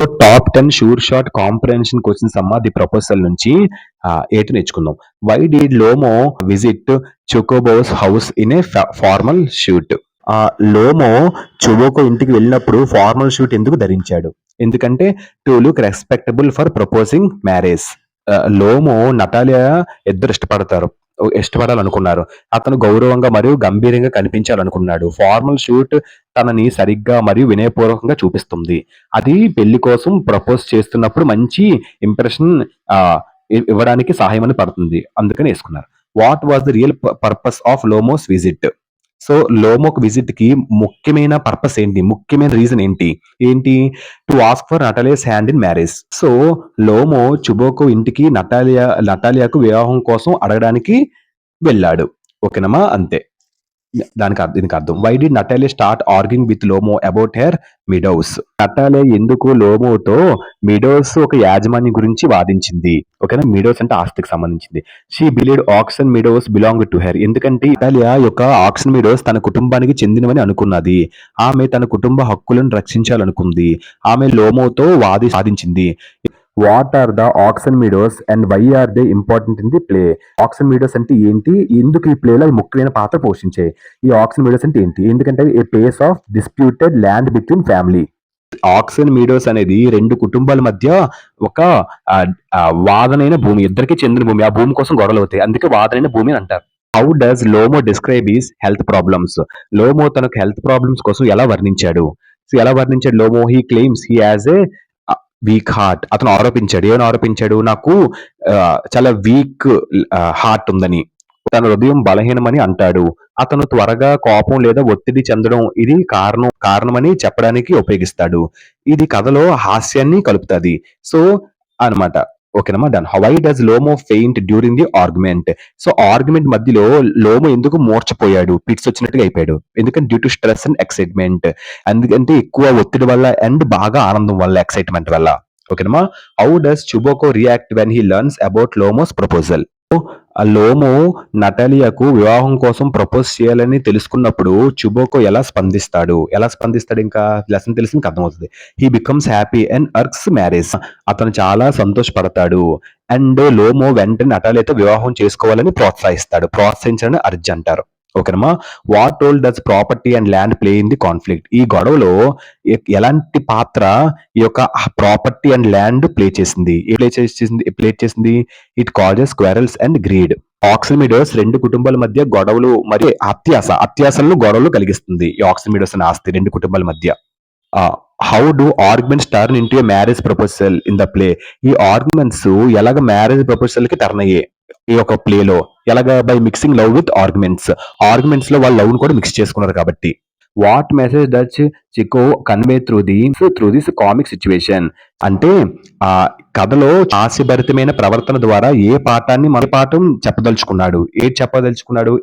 So top 10 sure shot comprehension questions అమ్మ the proposal నుంచి 8 నేర్చుకుందాం. Why did Lomov visit Chubukov's house in a formal suit? Lomov Chubukov ఇంటికి వెళ్ళినప్పుడు formal suit ఎందుకు ధరించాడు? ఎందుకంటే to look respectable for proposing marriage. Lomov Natalia ఇద్దరు ఇష్టపడాలనుకున్నారు. అతను గౌరవంగా మరియు గంభీరంగా కనిపించాలనుకున్నాడు. ఫార్మల్ షూట్ తనని సరిగ్గా మరియు వినయపూర్వకంగా చూపిస్తుంది. అది పెళ్లి కోసం ప్రపోజ్ చేస్తున్నప్పుడు మంచి ఇంప్రెషన్ ఇవ్వడానికి సహాయమని పడుతుంది. అందుకని వేసుకున్నారు. What was the real purpose of Lomov's visit? So లోమోక్ విజిట్ కి ముఖ్యమైన పర్పస్ ఏంటి? ముఖ్యమైన రీజన్ ఏంటి? ఏంటి? To ask for Natalia's hand in marriage. So Lomov Chubukov ఇంటికి నటాలియాకు వివాహం కోసం అడగడానికి వెళ్ళాడు. ఓకేనమ్మా? అంతే. దీనికి అర్థం. Why did Natalia start arguing with Lomo about her meadows? Natalia ఎందుకు లోమోతో మిడోస్ ఒక యాజమాన్యం గురించి వాదించింది? ఓకేనా? మిడోస్ అంటే ఆస్తికి సంబంధించింది. She believed Oxen Meadows belong to her. ఎందుకంటే నటాలియా యొక్క ఆక్సన్ మిడోస్ తన కుటుంబానికి చెందినవని అనుకున్నది. ఆమె తన కుటుంబ హక్కులను రక్షించాలనుకుంది. ఆమె లోమోతో వాదించింది. What are the oxen meadows and why are they important in the play? Oxen meadows అంటే ఏంటి? ఎందుకు ఈ ప్లేలో ముఖ్యమైన పాత్ర పోషించాయి? ఈ ఆక్సన్ మీడోస్ అంటే ఏంటి? ఎందుకంటే a place of disputed land between family. Oxen meadows అనేది రెండు కుటుంబాల మధ్య ఒక వాదనైన భూమి, ఇద్దరికి చెందిన భూమి. ఆ భూమి కోసం గొడవలు అవుతాయి. అందుకే వాదనైన భూమి అని అంటారు. How does Lomov describe his health problems? Lomov తనకు హెల్త్ ప్రాబ్లమ్స్ కోసం ఎలా వర్ణించాడు? Lomov he claims he has a weak heart. అతను ఆరోపించాడు. ఏమని ఆరోపించాడు? నాకు చాలా వీక్ హార్ట్ ఉందని. తన హృదయం బలహీనమని అంటాడు. అతను త్వరగా కోపం లేదా ఒత్తిడి చెందడం ఇది కారణమని చెప్పడానికి ఉపయోగిస్తాడు. ఇది కథలో హాస్యాన్ని కలుపుతది. సో అన్నమాట. ఓకేనమ్మా? Done. Why does Lomo faint during the argument? So argument మధ్యలో లోమో ఎందుకు మూర్ఛపోయాడు? ఫిట్స్ వచ్చినట్టుగా అయిపోయాడు. ఎందుకంటే due to stress and excitement. ఎందుకంటే ఎక్కువ ఒత్తిడి వల్ల అండ్ బాగా ఆనందం వల్ల, ఎక్సైట్మెంట్ వల్ల. ఓకేనమ్మా? How does Chubukov react when he learns about Lomov's proposal? Lomov నటాలియాకు వివాహం కోసం ప్రపోజ్ చేయాలని తెలుసుకున్నప్పుడు చుబోకో ఎలా స్పందిస్తాడు? ఇంకా లెసన్ తెలిసి మీకు అర్థమవుతుంది. He becomes happy and urges marriage. అతను చాలా సంతోషపడతాడు. అండ్ లోమో వెంటనే నటాలియాతో వివాహం చేసుకోవాలని ప్రోత్సహిస్తాడు. ప్రోత్సహించడాన్ని అర్జ్ అంటారు. ఓకేనమ్మా? What role does property and land play in the conflict? ఈ గొడవలో ఎలాంటి పాత్ర ఈ యొక్క ప్రాపర్టీ అండ్ ల్యాండ్ ప్లే చేసింది? It causes quarrels and greed. Oxen meadows రెండు కుటుంబాల మధ్య గొడవలు మరియు అత్యాశలను గొడవలు కలిగిస్తుంది. ఈ ఆక్సిమిడోస్ అనే ఆస్తి రెండు కుటుంబాల మధ్య. How do arguments turn into a marriage proposal in the play? ఈ ఆర్గ్యుమెంట్స్ ఎలాగ మ్యారేజ్ ప్రపోజల్ కి టర్న్ అయ్యాయి ఈ యొక్క ప్లేలో? ఎలాగా? By mixing love with arguments. Arguments లో వాళ్ళ లవ్ కూడా మిక్స్ చేసుకున్నారు కాబట్టి. What message does Chekhov convey through this comic situation? అంటే ఆ కథలో హాస్యభరితమైన ప్రవర్తన ద్వారా ఏ పాఠం చెప్పదలుచుకున్నాడు?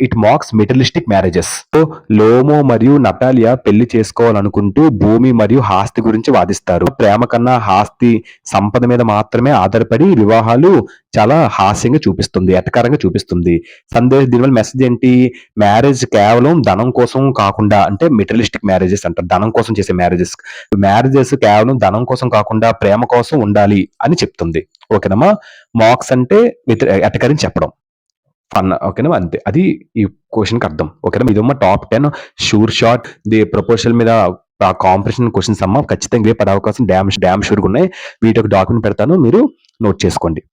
It mocks materialistic marriages. So Lomov మరియు నటాలియా పెళ్లి చేసుకోవాలనుకుంటూ భూమి మరియు ఆస్తి గురించి వాదిస్తారు. ప్రేమ కన్నా ఆస్తి, సంపద మీద మాత్రమే ఆధారపడి వివాహాలు చాలా హాస్యంగా చూపిస్తుంది, ఎటకారంగా చూపిస్తుంది. దీనివల్ల మెసేజ్ ఏంటి? మ్యారేజ్ కేవలం ధనం కోసం కాకుండా, అంటే మెటీరియలిస్టిక్ మ్యారేజెస్ అంటారు. ధనం కోసం చేసే మ్యారేజెస్ కేవలం ధనం కోసం కాకుండా ప్రేమ కోసం ఉండాలి అని చెప్తుంది. ఓకేనమ్మా? మాక్స్ అంటే ఎటకరించి చెప్పడం, ఫన్. ఓకేనా? అంతే. అది ఈ క్వశ్చన్ కి అర్థం. ఓకేనా? ఇదమ్మా top 10 sure shot the proposal మీద కాంపిటీషన్ క్వశ్చన్స్ అమ్మా. ఖచ్చితంగా ఇవే పడే అవకాశం డ్యామ్ షూర్గా ఉన్నాయి. వీటి ఒక డాక్యుమెంట్ పెడతాను, మీరు నోట్ చేసుకోండి.